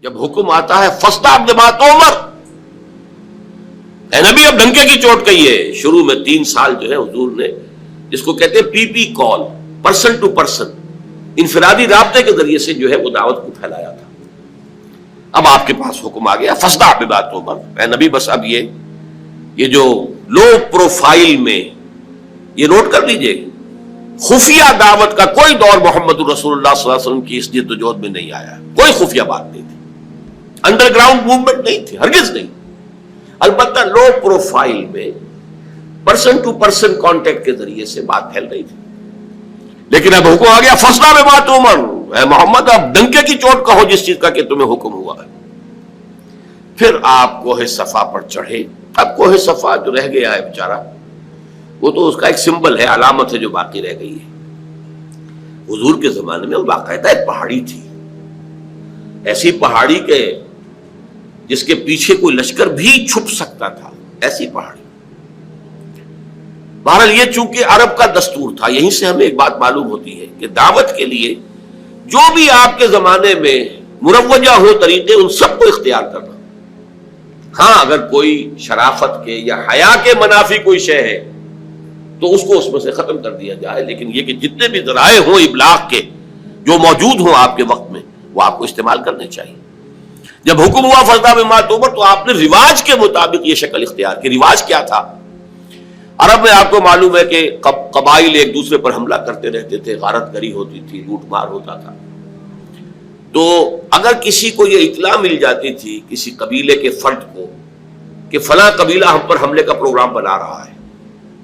جب حکم آتا ہے فاصدع بما تؤمر، اے نبی اب ڈنکے کی چوٹ کہی ہے۔ شروع میں 3 سال جو ہے حضور نے جس کو کہتے ہیں پی کال، پرسن ٹو پرسن، انفرادی رابطے کے ذریعے سے جو ہے وہ دعوت کو پھیلایا تھا۔ اب آپ کے پاس حکم آ گیا فاصدع بما تؤمر، اے نبی بس اب یہ جو لو پروفائل میں یہ نوٹ کر لیجئے، خفیہ دعوت کا کوئی دور محمد رسول اللہ صلی اللہ علیہ وسلم کی اس جد و جہد میں نہیں آیا، کوئی خفیہ بات نہیں تھی، انڈر گراؤنڈ موومنٹ نہیں تھی، ہرگز نہیں۔ البتہ لو پروفائل میں پرسن ٹو پرسن کانٹیکٹ کے ذریعے سے بات پھیل رہی تھی، لیکن اب حکم آ گیا فاصدع بما تؤمر، اے محمد اب ڈنکے کی چوٹ کہو جس چیز کا کہ تمہیں حکم ہوا ہے۔ پھر آپ کوہ صفا پر چڑھے۔ اب کوہ صفا جو رہ گیا ہے بیچارہ، وہ تو اس کا ایک سمبل ہے، علامت ہے جو باقی رہ گئی ہے۔ حضور کے زمانے میں وہ باقاعدہ ایک پہاڑی تھی، ایسی پہاڑی کے جس کے پیچھے کوئی لشکر بھی چھپ سکتا تھا، ایسی پہاڑی۔ بہرحال یہ چونکہ عرب کا دستور تھا، یہیں سے ہمیں ایک بات معلوم ہوتی ہے کہ دعوت کے لیے جو بھی آپ کے زمانے میں مروجہ ہو طریقے، ان سب کو اختیار کرنا۔ ہاں اگر کوئی شرافت کے یا حیا کے منافی کوئی شے ہے تو اس کو اس میں سے ختم کر دیا جائے، لیکن یہ کہ جتنے بھی ذرائع ہوں ابلاغ کے جو موجود ہوں آپ کے وقت میں، وہ آپ کو استعمال کرنے چاہیے۔ جب حکم ہوا فاصدع بما تؤمر تو آپ نے رواج کے مطابق یہ شکل اختیار کی۔ رواج کیا تھا؟ عرب میں آپ کو معلوم ہے کہ قبائل ایک دوسرے پر حملہ کرتے رہتے تھے، غارت گری ہوتی تھی، لوٹ مار ہوتا تھا۔ تو اگر کسی کو یہ اطلاع مل جاتی تھی کسی قبیلے کے فرد کو کہ فلاں قبیلہ ہم پر حملے کا پروگرام بنا رہا ہے،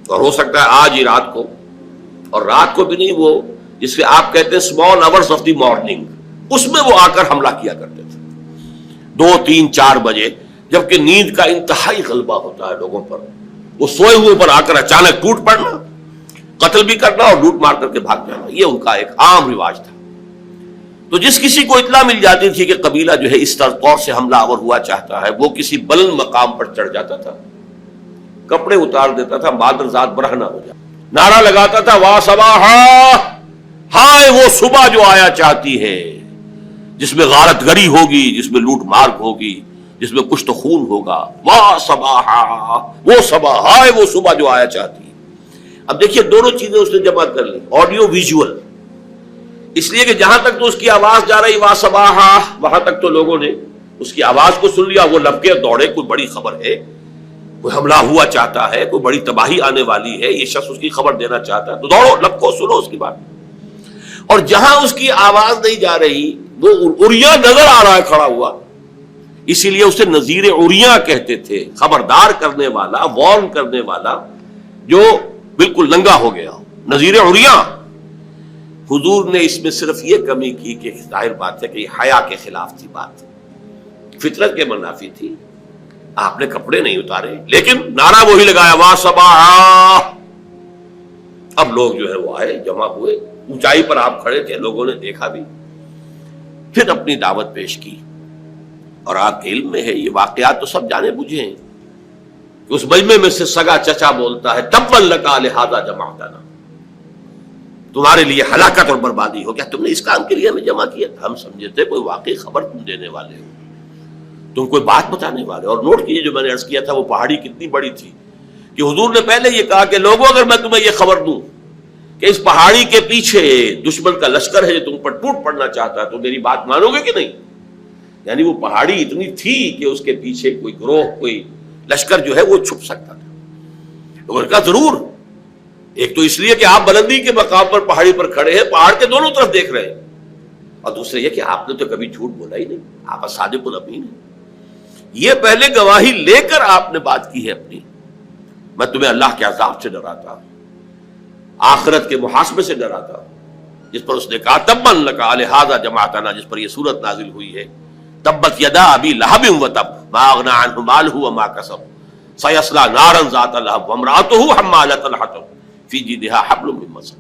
اور ہو سکتا ہے آج ہی رات کو، اور رات کو بھی نہیں، وہ جس سے آپ کہتے ہیں small hours of the morning, اس میں وہ آ کر حملہ کیا کرتے تھے 2 3 4 بجے، جبکہ نیند کا انتہائی غلبہ ہوتا ہے لوگوں پر، وہ سوئے ہوئے پر آ کر اچانک ٹوٹ پڑنا، قتل بھی کرنا اور لوٹ مار کر کے بھاگ جانا، یہ ان کا ایک عام رواج تھا۔ تو جس کسی کو اطلاع مل جاتی تھی کہ قبیلہ جو ہے اس طور سے حملہ آور ہوا چاہتا ہے، وہ کسی بلند مقام پر چڑھ جاتا تھا، کپڑے اتار دیتا تھا، مادر ذات برہنہ ہو جاتا، نعرہ لگاتا تھا وا صباحا، ہائے وہ صبح جو آیا چاہتی ہے، جس میں غارت گری ہوگی، جس میں لوٹ مار ہوگی، جس میں کشت و خون ہوگا، وا صباحا، وہ صبح، ہائے وہ صبح جو آیا چاہتی ہے۔ اب دیکھیے دونوں چیزیں اس نے جمع کر لی، آڈیو ویژول، اس لیے کہ جہاں تک تو اس کی آواز جا رہی وا صباحا، وہاں تک تو لوگوں نے اس کی آواز کو سن لیا، وہ لپکے دوڑے، کوئی بڑی خبر ہے، کوئی حملہ ہوا چاہتا ہے، کوئی بڑی تباہی آنے والی ہے، یہ شخص اس کی خبر دینا چاہتا ہے، تو دوڑو، لپکو، سنو اس کی بات۔ اور جہاں اس کی آواز نہیں جا رہی، وہ عریاں نظر آ رہا ہے کھڑا ہوا، اسی لیے اسے نذیر عریاں کہتے تھے، خبردار کرنے والا، وارن کرنے والا، جو بالکل ننگا ہو گیا، نذیر عریاں۔ حضور نے اس میں صرف یہ کمی کی کہ ظاہر بات ہے کہ یہ حیا کے خلاف تھی، بات فطرت کے منافی تھی، آپ نے کپڑے نہیں اتارے، لیکن نعرہ وہی لگایا وا صباحا۔ اب لوگ جو ہے وہ آئے، جمع ہوئے، اونچائی پر آپ کھڑے تھے، لوگوں نے دیکھا بھی، پھر اپنی دعوت پیش کی۔ اور آپ کے علم میں ہے یہ واقعات تو سب جانے بوجھے ہیں کہ اس مجمع میں سے سگا چچا بولتا ہے تبا لک لہذا جمعتنا، تمہارے لیے ہلاکت اور بربادی ہو، کیا تم نے اس کام کے لیے ہمیں جمع کیا تھا؟ ہم سمجھے تھے کوئی واقعی خبر تم دینے والے ہو، تم کوئی بات بتانے والے۔ اور نوٹ کیجیے جو میں نے عرض کیا تھا، وہ پہاڑی کتنی بڑی تھی کہ حضور نے پہلے یہ کہا کہ لوگوں اگر میں تمہیں یہ خبر دوں کہ اس پہاڑی کے پیچھے دشمن کا لشکر ہے جو تم پر ٹوٹ پڑنا چاہتا ہے، تو میری بات مانو گے کہ نہیں؟ یعنی وہ پہاڑی اتنی تھی کہ اس کے پیچھے کوئی گروہ، کوئی لشکر جو ہے وہ چھپ سکتا تھا۔ لوگوں نے کہا ضرور، ایک تو اس لیے کہ آپ بلندی کے مقام پر پہاڑی پر کھڑے ہیں، پہاڑ کے دونوں طرف دیکھ رہے ہیں، اور دوسرے یہ کہ آپ نے تو کبھی جھوٹ بولا ہی نہیں، آپ صادق الامین ہیں، یہ پہلے گواہی لے کر آپ نے بات کی ہے اپنی۔ میں تمہیں اللہ کے عذاب سے ڈراتا ہوں، آخرت کے محاسبے سے ڈراتا ہوں، جس پر اس نے کہا تبا لک لہذا جمعتنا، جس پر یہ صورت نازل ہوئی ہے تبت یدا ابی لہب وتب ما اغنی عنہ مالہ وما کسب سیصلی نارا ذات لہب وامرأتہ حمالۃ الحطب فی جیدہا حبل من مسد۔